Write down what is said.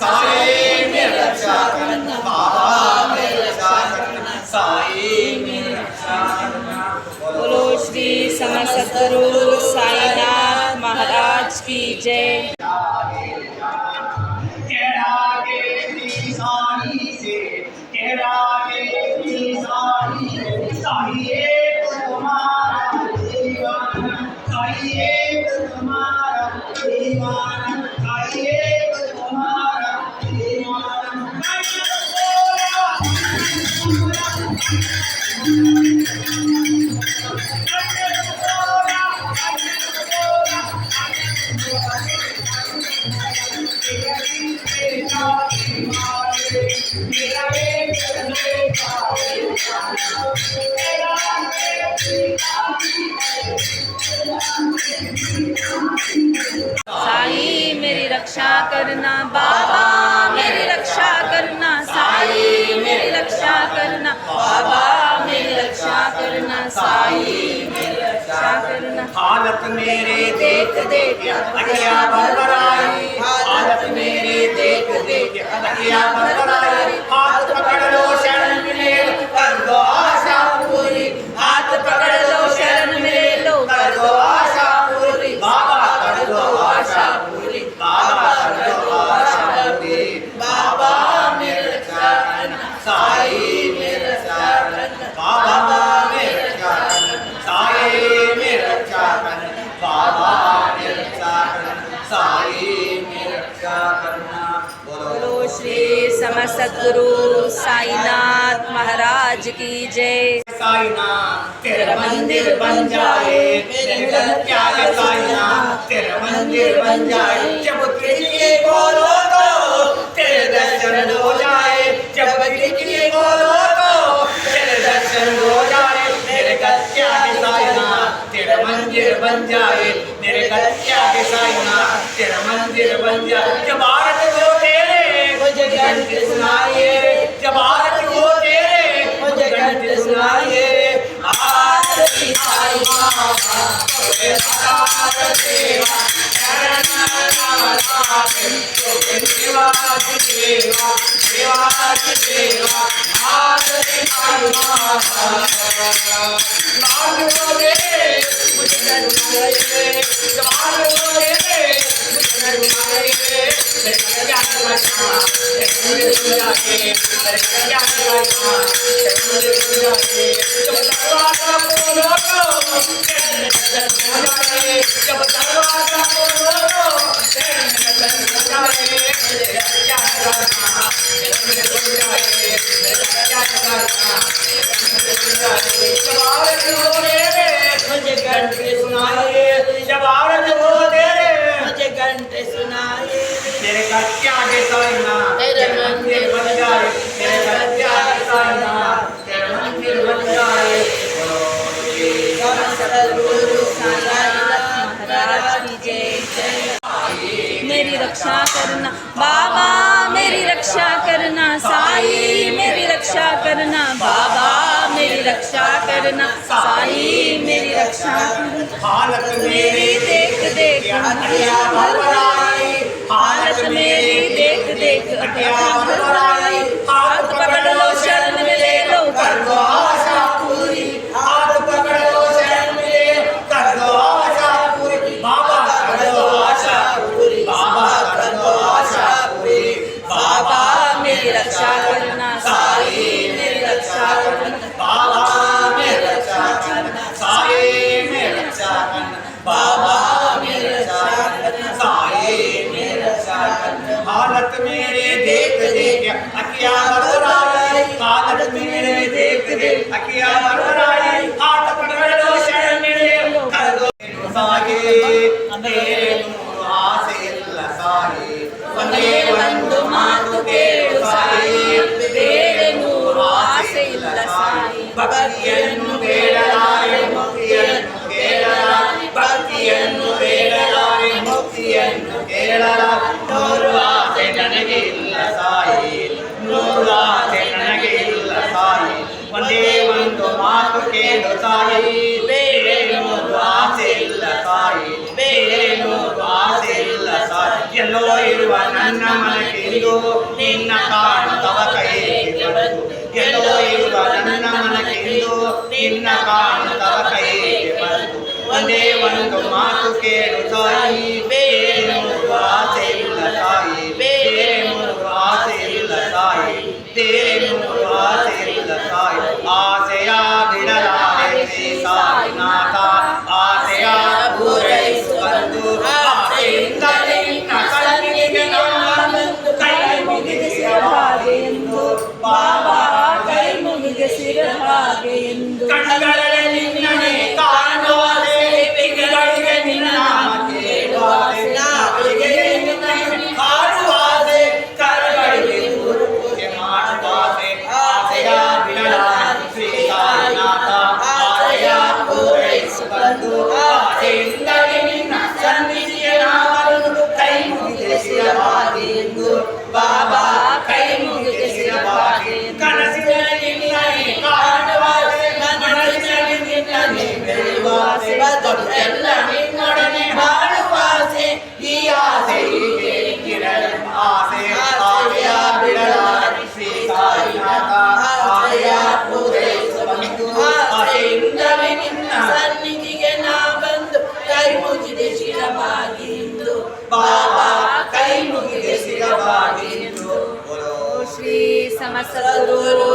साईं मेरी रक्षा करना, बाबा मेरी रक्षा करना, साईं मेरी रक्षा करना। बोलो श्री समर्थ सद्गुरु साईनाथ महाराज की जय। साईं मेरी रक्षा करना, बाबा मेरी रक्षा करना, साईं मेरी रक्षा करना, बाबा मेरी रक्षा करना, साईं मेरी रक्षा करना। हालत मेरे देख देख अखियां भरभराई, हालत मेरे देख देख अखियां भरभराई। हाथ पकड़ लो शरण मिले कर दो आशा पूरी, हाथ पकड़ लो शरण मिले लो कर दो आशा पूरी। बाबा कर दो आशा पूरी, बाबा कर दो आशा पूरी। बाबा मेरी रक्षा करना, साईं मेरी रक्षा करना, बाबा मेरी रक्षा करना, साईं मेरी रक्षा करना, बाबा मेरी रक्षा करना, साईं मेरी रक्षा करना। बोलो श्री समर्थ सद्गुरु साईनाथ महाराज की जय। साईनाथ तेरा मंदिर बन जाए, मेरे घर क्या है साईनाथ तेरा मंदिर बन जाए। जब खिड़की खोलो तो तेरे दर्शन हो जाए, जब खिड़की खोलो तो तेरे दर्शन हो जाए। मेरे घर क्या है साईनाथ तेरा मंदिर बन जाए, मेरे घर क्या है साईनाथ तेरा मंदिर बन जाए। जब आरती हो तेरे मुझे घंटे सुनाइए, जब आरती हो तेरे मुझे घंटे सुनाइए। आरती साईं बाबा तोरे साथ देवा, शरण नारायण तोरे सेवा देवा, सेवा देवा। आरती साईं बाबा मांगो रे मुझे सुनाइए, मांगो रे मुझे सुनाइए। मेरे क्या करना मुझे सुनाइए, मेरे क्या करना मुझे सुनाइए। जब दरवाजा खोलो तो तेरे दर्शन हो जाए, जब दरवाजा खोलो तो तेरे दर्शन हो जाए। मेरे क्या करना मुझे सुनाइए, मेरे क्या करना मुझे सुनाइए। जब आरती हो तेरे मुझे घंटे सुनाइए, जब आरती हो तेरे मुझे घंटे सुनाइए। तेरे घर क्या है साईनाथ तेरे मंदिर बन जाए, तेरे घर क्या है साईनाथ तेरे मंदिर बन जाए। सद्गुरु साईनाथ महाराज की जय। मेरी रक्षा करना, बाबा मेरी रक्षा करना, साईं मेरी रक्षा करना, बाबा मेरी रक्षा करना, साईं मेरी रक्षा करना। हालत मेरी देख देख अखियां भरभराई, हालत मेरी देख देख अखियां भरभराई। हाथ पकड़ लो शरण मिले लो कर दो आशा पूरी, हाथ पकड़ लो शरण मिले कर दो आशा पूरी। बाबा कर दो आशा पूरी, बाबा कर दो आशा पूरी। बाबा मेरी रक्षा करना, साईं मेरी रक्षा करना, बाबा मेरी रक्षा करना, साईं मेरी रक्षा करना, बाबा मेरी रक्षा करना, साईं मेरी रक्षा करना। हालत मेरे देख देख अखियां भरभराई, हालत मेरे देख देख अखियां भरभराई। हाथ पकड़ लो शरण मिले कर दो साईं, तेरे नूर आसे इल्ला साईं, वंदे वंदु मातु केळु साईं, ಬೇರೆ ನೂರು ಆಸೆ ಇಲ್ಲ ಸಾಯಿ. ಭಕ್ತಿಯನ್ನು ಬೇಡಲಾರೆ ಮುಕ್ತಿಯನ್ನು ಕೇಳಲಾರೆ, ಭಕ್ತಿಯನ್ನು ಬೇಡಲಾರೆ ಮುಕ್ತಿಯನ್ನು ಕೇಳಲಾರೆ. ನೂರು ಆಸೆ ನನಗೆ ಇಲ್ಲ ಸಾಯಿ, ನೂರು ಆಸೆ ನನಗೆ ಇಲ್ಲ ಸಾಯಿ, ಒಂದೇ ಒಂದು ಮಾತು ಕೇಳು ಸಾಯಿ. ಬೇರೆ ನೂರು ಆಸೆ ಇಲ್ಲ ಸಾಯಿ, ಬೇರೆ ನೂರು ಆಸೆ ಇಲ್ಲ ಸಾಯಿ. ಎಲ್ಲೋ ಇರುವ ನನ್ನ ಮನಕ್ಕೆ ಎಂದು ನಿನ್ನ ಕಾಣುತ್ತವ ಕೈಗೆ ಬಂದು ಎಲ್ಲೋ ಇರುವ ನನ್ನ ಮನಕ್ಕೆಂದು ನಿನ್ನ ಕಾಣುತ್ತವ ಕೈಗೆ ಬಂದು ಒಂದೇ ಒಂದು ಮಾತು ಕೇಳು ತಾಯಿ ಬೇರೆ ಮೂರು ಆಸೆ ಇಲ್ಲ ತಾಯಿ ಬೇರೆ ಮೂರು ಆಸೆ ಇಲ್ಲ ತಾಯಿ ಬೇರೆ ಮೂರು ಆಸೆ ಇಲ್ಲ ತಾಯಿ ಆಸೆಯ ಬಿಡಲಾರೆ ಶ್ರೀ ಸಾಯಿನಾಥ ಆಸೆಯ ಪೂರೈಸುವಂದು ಆಸೆಯಿಂದ ನಿನ್ನ ಕಣ್ಣಿಗೆ ನಾನು ಕೈ ಮುಗಿಸಿದ ಹಾಗೆ ಎಂದು ಬಾಬಾ ಕೈ ಮುಗಿಗೆ ಸಿರ ಹಾಗೆ ಎಂದು ಕಣ್ಣುಗಳಲ್ಲಿ ನಿನ್ನನೆ ಕಾಣುವಾಸೆ ಬೆಂಗಳಿಗೆ ನಿನ್ನ ನಾಮ ಕೇಳುವಾಸೆ ನಾಲಿಗೆ ನಿನ್ನನ್ನು ಹಾಡುವಾಸೆ ಕರಗಳಿಗೆ ಪೂಜೆ ಮಾಡುವಾಸೆ ಆಸೆಯ ಬಿಡಲಾರೆ ಶ್ರೀ ಸಾಯಿನಾಥ ಆಸೆಯ ಪೂರೈಸುವಂದು ಆಸೆಯಿಂದಲೇ ನಿನ್ನ ಸನ್ನಿಧಿಗೆ ನಾನು ಕೈ ಮುಗಿಸಿದ ಹಾಗೆ ಎಂದು ಬಾಬಾ ಕೈ ಮುಗಿಸಿದ ಹಾಗೆ ಕನಸಿನಲ್ಲಿ ನಿನ್ನನೆ ಕಾಣುವಾಸೆ ಮನಸ್ಸಿನಲ್ಲಿ ನಿನ್ನನೆ ಬೆಳೆಯುವಾಸೆ ಎಲ್ಲ ನಿನ್ನೊಡನೆ ಹಾಡುವಾಸೆ ಈ ಆಸೆ ಹೀಗೆ ಇರಲಿ ಆಸೆ ಆಸೆಯ ಬಿಡಲಾರೆ ಶ್ರೀ ಸಾಯಿನಾಥ ಆಸೆಯ ಪೂರೈಸುವಂದು ಆಸೆಯಿಂದಲೇ ನಿನ್ನ ಸನ್ನಿಧಿಗೆ ನಾ ಬಂದು ಕೈ ಮುಗಿದೆ ಶಿರವಾಗಿ ಎಂದು ಬಾಬಾ ಕೈ ಮುಗಿದೆ ಶಿರವಾಗಿ ಎಂದು ಶ್ರೀ ಸಮಸದ್ಗುರು